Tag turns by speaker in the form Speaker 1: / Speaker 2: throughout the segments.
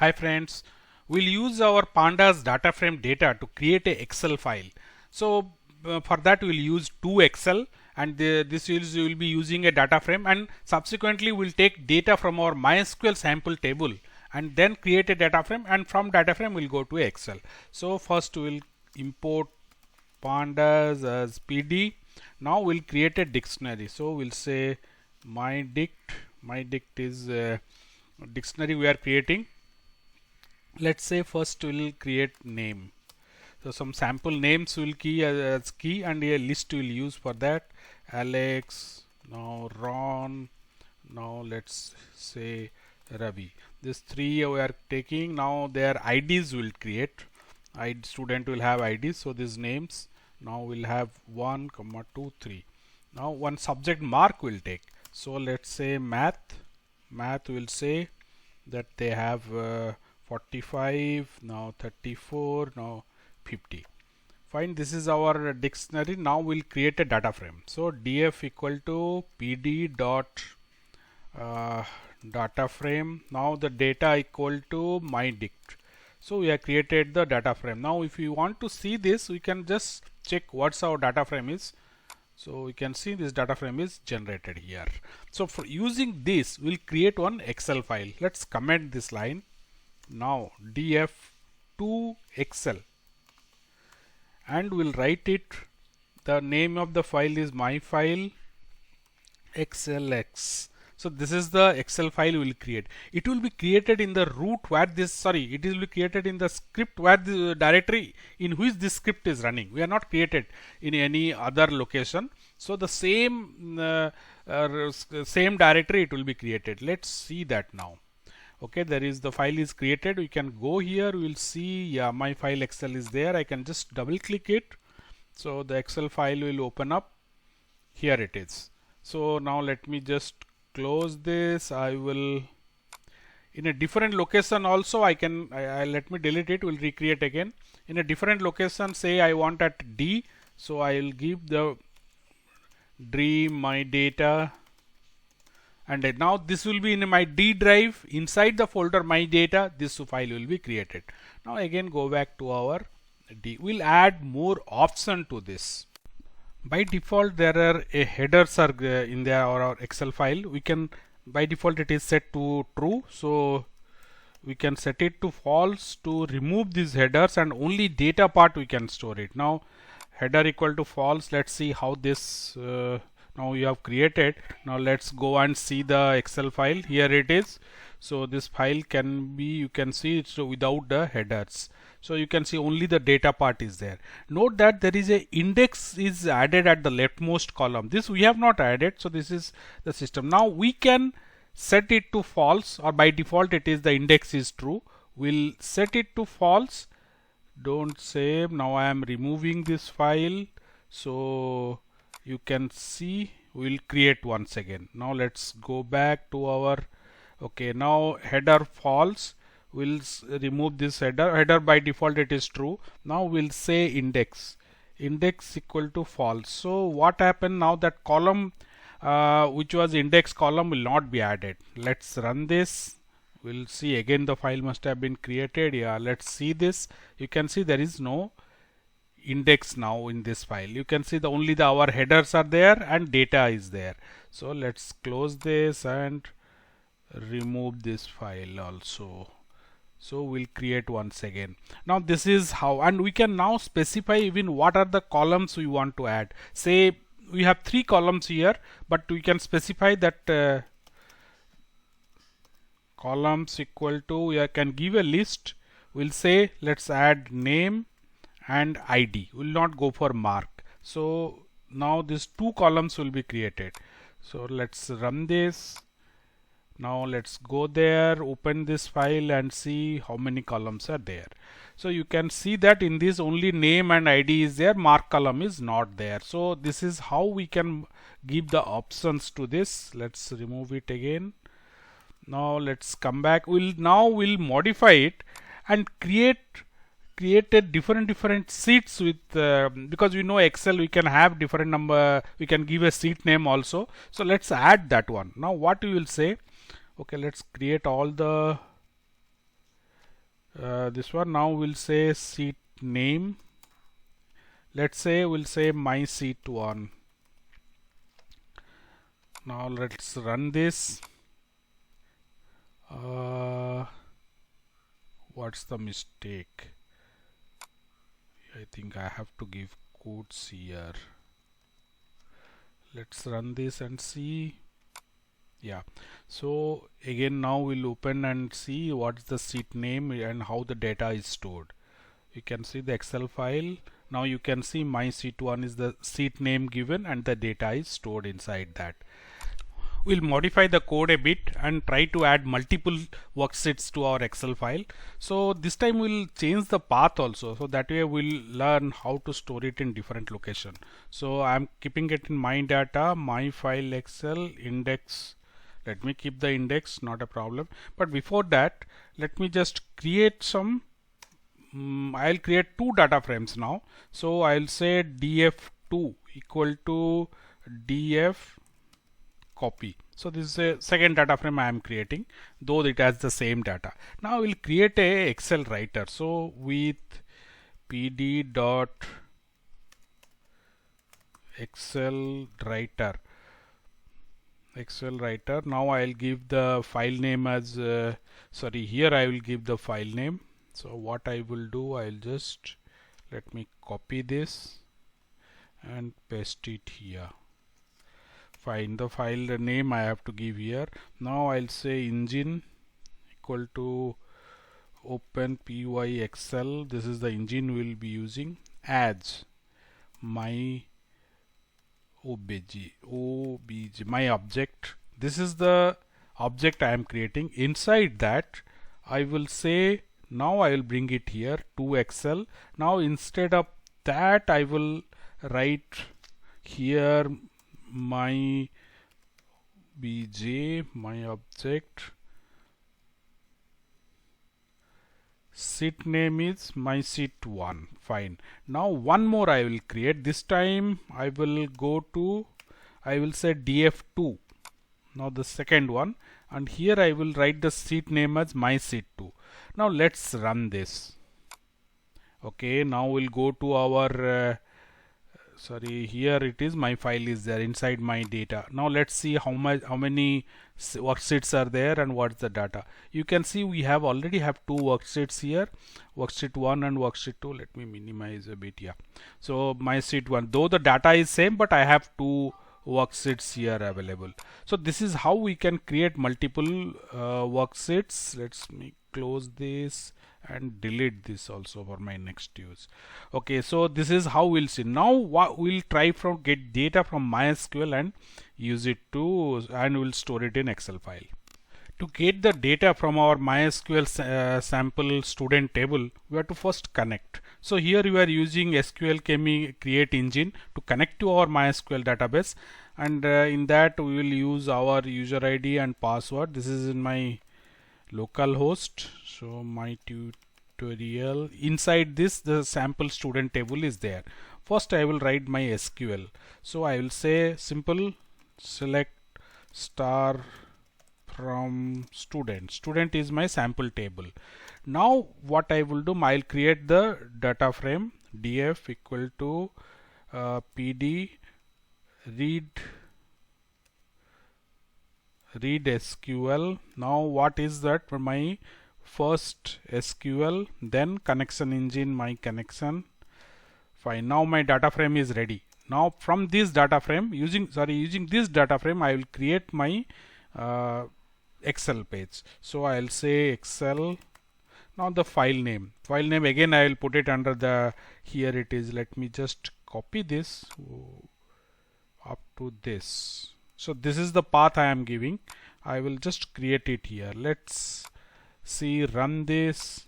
Speaker 1: Hi friends, we'll use our pandas data frame data to create a Excel file. So for that we'll use two Excel and this is we will be using a data frame, and subsequently we'll take data from our MySQL sample table and then create a data frame, and from data frame we'll go to Excel. So first we'll import pandas as PD. Now we'll create a dictionary. So we'll say my dict is a dictionary we are creating. Let's say first we'll create name, so some sample names will key as key, and a list will use for that. Alex, now Ron, now let's say Ravi. These three we are taking. Now their IDs will create. Student will have IDs, so these names now will have 1 comma 2 3. Now one subject mark will take, so let's say math will say that they have 45, now 34, now 50. Fine, this is our dictionary. Now we'll create a data frame. So df equal to pd dot data frame. Now the data equal to my dict. So we have created the data frame. Now if you want to see this, we can just check what's our data frame is. So we can see this data frame is generated here. So for using this, we'll create one Excel file. Let's comment this line. Now df to Excel, and we'll write it. The name of the file is my file xlx. So this is the Excel file we will create. It will be created in the root where it will be created in the script where the directory in which this script is running. We are not created in any other location. So the same directory it will be created. Let's see that now. Okay, there is the file is created. We can go here, we will see, yeah, my file Excel is there. I can just double click it, so the Excel file will open up. Here it is. So now let me just close this. I will in a different location also I can let me delete it. Will recreate again in a different location. Say I want at D, so I will give the dream my data, and now this will be in my D drive. Inside the folder my data, this file will be created. Now again go back to our D. We'll add more option to this. By default there are a headers are in there or our Excel file. We can, by default it is set to true, so we can set it to false to remove these headers, and only data part we can store it. Now header equal to false. Let's see how this now you have created. Now let's go and see the Excel file. Here it is. So this file can be, you can see it's without the headers. So you can see only the data part is there. Note that there is a index is added at the leftmost column. This we have not added. So this is the system. Now we can set it to false, or by default it is the index is true. We'll set it to false. Don't save. Now I am removing this file. So you can see we'll create once again. Now let's go back to our, okay, now header false. We'll remove this header by default it is true. Now we'll say index equal to false. So what happened now, that column which was index column will not be added. Let's run this. We'll see again the file must have been created. Yeah, let's see this. You can see there is no index now in this file. You can see only our headers are there and data is there. So let's close this and remove this file also. So we'll create once again. Now this is how, and we can now specify even what are the columns we want to add. Say we have 3 columns here, but we can specify that columns equal to, we can give a list. We'll say let's add name and ID. Will not go for mark. So now these 2 columns will be created. So let's run this. Now let's go there, open this file and see how many columns are there. So you can see that in this only name and ID is there, mark column is not there. So this is how we can give the options to this. Let's remove it again. Now let's come back. We'll modify it and create a different sheets with because we know Excel we can have different number, we can give a sheet name also. So let's add that one. Now what we will say, okay, let's create all the this one. Now we'll say seat name. Let's say we'll say my seat 1. Now let's run this. What's the mistake? I think I have to give quotes here. Let's run this and see. Yeah, so again now we'll open and see what's the seat name and how the data is stored. You can see the Excel file. Now you can see my seat 1 is the seat name given and the data is stored inside that. We'll modify the code a bit and try to add multiple worksheets to our Excel file. So this time we'll change the path also, so that way we'll learn how to store it in different location. So I'm keeping it in my data, my file Excel index. Let me keep the index, not a problem. But before that, let me just create some I'll create 2 data frames now. So I'll say df2 equal to df copy. So this is a second data frame I am creating, though it has the same data. Now we'll create a Excel writer. So with pd dot Excel writer. Now I'll give the file name as here I will give the file name. So what I will do, I'll just let me copy this and paste it here. Fine, the file name I have to give here. Now I'll say engine equal to open py excel. This is the engine we'll be using as my obj, my object. This is the object I am creating. Inside that I will say, now I will bring it here to Excel. Now instead of that I will write here my bj, my object, seat name is my seat 1. Fine. Now one more I will create. This time I will say df2. Now the second one, and here I will write the seat name as my seat 2. Now let's run this. Okay, now we'll go to our here it is, my file is there inside my data. Now let's see how many worksheets are there and what's the data. You can see we already have 2 worksheets here, worksheet 1 and worksheet 2. Let me minimize a bit. Yeah, so my sheet 1, though the data is same, but I have 2 worksheets here available. So this is how we can create multiple worksheets. Let's close this and delete this also for my next use. Okay, so this is how we'll see. Now we'll try from get data from MySQL and use it and we'll store it in Excel file. To get the data from our MySQL sample student table, we have to first connect. So here we are using SQL create engine to connect to our MySQL database, and in that we will use our user ID and password. This is in my local host. So my tutorial, inside this the sample student table is there. First I will write my SQL. So I will say simple select star from student is my sample table. Now what I will do, I'll create the data frame df equal to pd read SQL. Now what is that? For my first SQL, then connection engine, my connection. Fine. Now my data frame is ready. Now from this data frame, using this data frame, I will create my Excel page. So I'll say Excel. Now the file name again I will put it under the, here it is. Let me just copy this up to this. So this is the path I am giving. I will just create it here. Let's see, run this.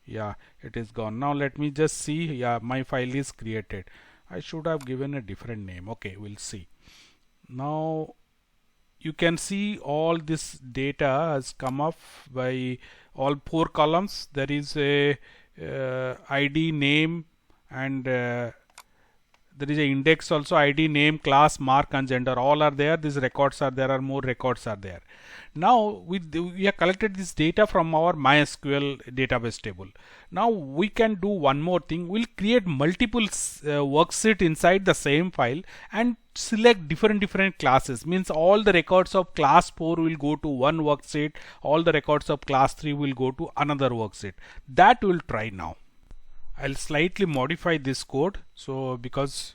Speaker 1: Yeah, it is gone. Now let me just see. Yeah, my file is created. I should have given a different name. Okay, we'll see. Now you can see all this data has come up by all 4 columns. There is a ID, name, and there is a index also, ID, name, class, mark and gender, all are there. These records are there, are more records are there. Now we have collected this data from our MySQL database table. Now we can do one more thing. We'll create multiple worksheet inside the same file and select different classes. Means all the records of class 4 will go to one worksheet, all the records of class 3 will go to another worksheet. That we'll try now. I'll slightly modify this code, so because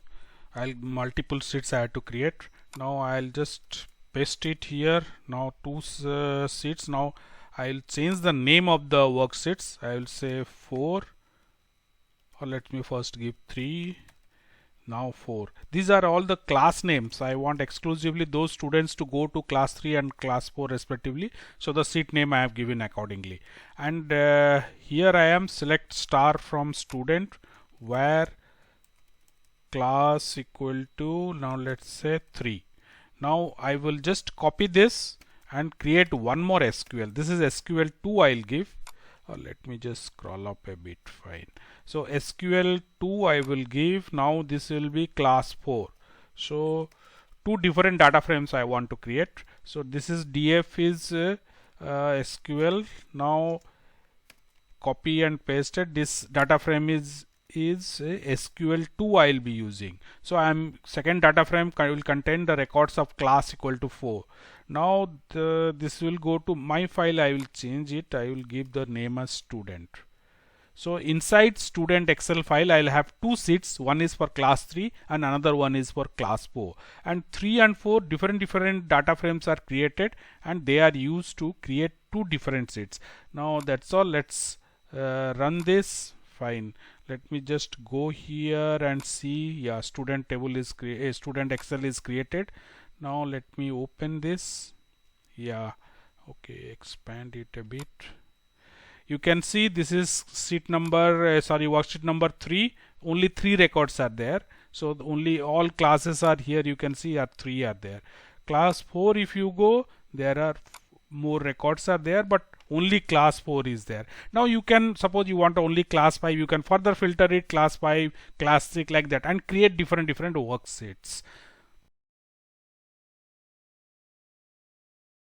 Speaker 1: multiple sheets I had to create. Now I'll just paste it here. Now two sheets. Now I'll change the name of the worksheets. I will say 4, or let me first give 3. Now 4. These are all the class names. I want exclusively those students to go to class 3 and class 4 respectively. So the sheet name I have given accordingly. And here I am select star from student where class equal to, now let's say 3. Now I will just copy this and create one more SQL. This is SQL2 I'll give. Let me just scroll up a bit. Fine. So SQL2 I will give. Now this will be class 4. So two different data frames I want to create. So this is df is SQL. Now copy and paste it. This data frame is SQL2 I'll be using. So second data frame will contain the records of class equal to 4. Now this will go to my file. I will change it. I will give the name as student. So inside student Excel file I'll have two sheets. One is for class 3 and another one is for class 4. And 3 and 4 different data frames are created and they are used to create two different sheets. Now that's all. Let's run this. Fine. Let me just go here and see. Yeah, student table is student Excel is created. Now let me open this. Yeah, okay, expand it a bit. You can see this is sheet number worksheet number 3. Only 3 records are there. So only all classes are here. You can see 3 are there. Class 4, if you go, there are more records are there, but only class 4 is there. Now you can, suppose you want only class 5, you can further filter it class 5, class 6 like that and create different worksheets.